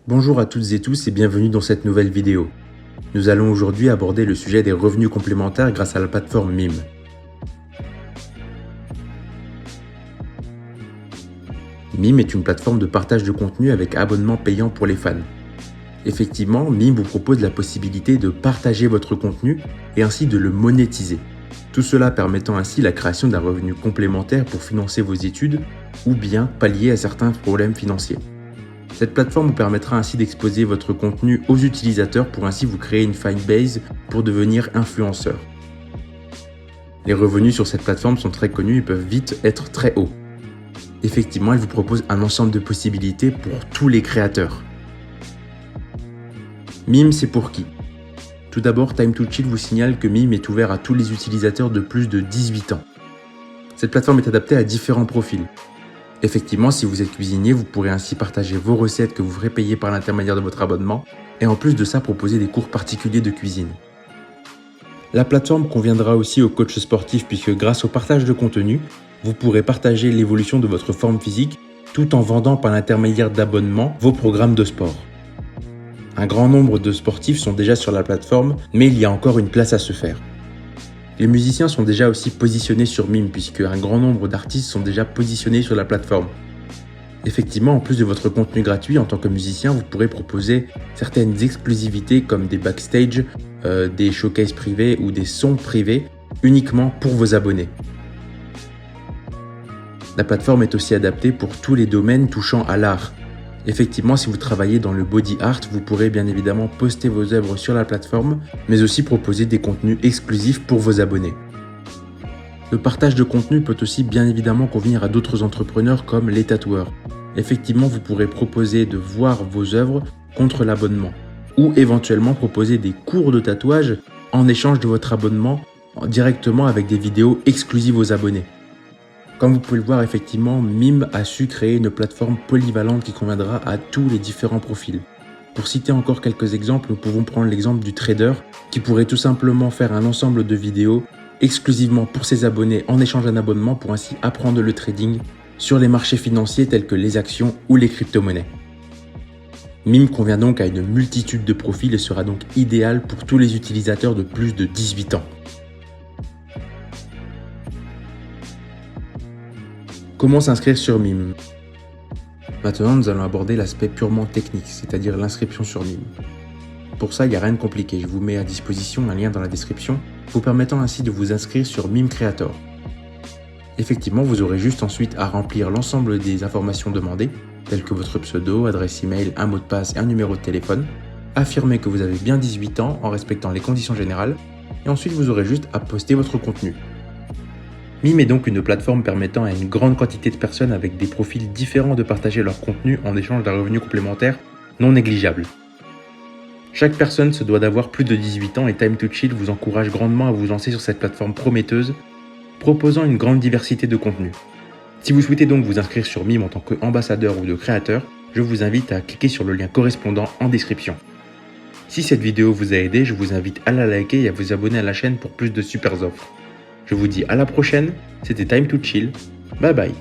Bonjour à toutes et tous et bienvenue dans cette nouvelle vidéo. Nous allons aujourd'hui aborder le sujet des revenus complémentaires grâce à la plateforme Mime. Mime est une plateforme de partage de contenu avec abonnement payant pour les fans. Effectivement, Mime vous propose la possibilité de partager votre contenu et ainsi de le monétiser. Tout cela permettant ainsi la création d'un revenu complémentaire pour financer vos études ou bien pallier à certains problèmes financiers. Cette plateforme vous permettra ainsi d'exposer votre contenu aux utilisateurs pour ainsi vous créer une fanbase pour devenir influenceur. Les revenus sur cette plateforme sont très connus et peuvent vite être très hauts. Effectivement, elle vous propose un ensemble de possibilités pour tous les créateurs. Mime, c'est pour qui? Tout d'abord, Time2Chill vous signale que Mime est ouvert à tous les utilisateurs de plus de 18 ans. Cette plateforme est adaptée à différents profils. Effectivement, si vous êtes cuisinier, vous pourrez ainsi partager vos recettes que vous ferez payer par l'intermédiaire de votre abonnement et en plus de ça, proposer des cours particuliers de cuisine. La plateforme conviendra aussi aux coachs sportifs puisque grâce au partage de contenu, vous pourrez partager l'évolution de votre forme physique tout en vendant par l'intermédiaire d'abonnements vos programmes de sport. Un grand nombre de sportifs sont déjà sur la plateforme, mais il y a encore une place à se faire. Les musiciens sont déjà aussi positionnés sur Mime puisque un grand nombre d'artistes sont déjà positionnés sur la plateforme. Effectivement, en plus de votre contenu gratuit en tant que musicien, vous pourrez proposer certaines exclusivités comme des backstage, des showcases privés ou des sons privés uniquement pour vos abonnés. La plateforme est aussi adaptée pour tous les domaines touchant à l'art. Effectivement, si vous travaillez dans le body art, vous pourrez bien évidemment poster vos œuvres sur la plateforme, mais aussi proposer des contenus exclusifs pour vos abonnés. Le partage de contenu peut aussi bien évidemment convenir à d'autres entrepreneurs comme les tatoueurs. Effectivement, vous pourrez proposer de voir vos œuvres contre l'abonnement, ou éventuellement proposer des cours de tatouage en échange de votre abonnement directement avec des vidéos exclusives aux abonnés. Comme vous pouvez le voir, effectivement, Mime a su créer une plateforme polyvalente qui conviendra à tous les différents profils. Pour citer encore quelques exemples, nous pouvons prendre l'exemple du trader qui pourrait tout simplement faire un ensemble de vidéos exclusivement pour ses abonnés en échange d'un abonnement pour ainsi apprendre le trading sur les marchés financiers tels que les actions ou les crypto-monnaies. Mime convient donc à une multitude de profils et sera donc idéal pour tous les utilisateurs de plus de 18 ans. Comment s'inscrire sur Mime? Maintenant, nous allons aborder l'aspect purement technique, c'est-à-dire l'inscription sur Mime. Pour ça, il n'y a rien de compliqué. Je vous mets à disposition un lien dans la description, vous permettant ainsi de vous inscrire sur Mime Creator. Effectivement, vous aurez juste ensuite à remplir l'ensemble des informations demandées, telles que votre pseudo, adresse email, un mot de passe et un numéro de téléphone, affirmer que vous avez bien 18 ans en respectant les conditions générales, et ensuite vous aurez juste à poster votre contenu. Mime est donc une plateforme permettant à une grande quantité de personnes avec des profils différents de partager leur contenu en échange d'un revenu complémentaire non négligeable. Chaque personne se doit d'avoir plus de 18 ans et Time2Chill vous encourage grandement à vous lancer sur cette plateforme prometteuse, proposant une grande diversité de contenus. Si vous souhaitez donc vous inscrire sur Mime en tant qu'ambassadeur ou de créateur, je vous invite à cliquer sur le lien correspondant en description. Si cette vidéo vous a aidé, je vous invite à la liker et à vous abonner à la chaîne pour plus de super offres. Je vous dis à la prochaine, c'était Time2Chill, bye bye.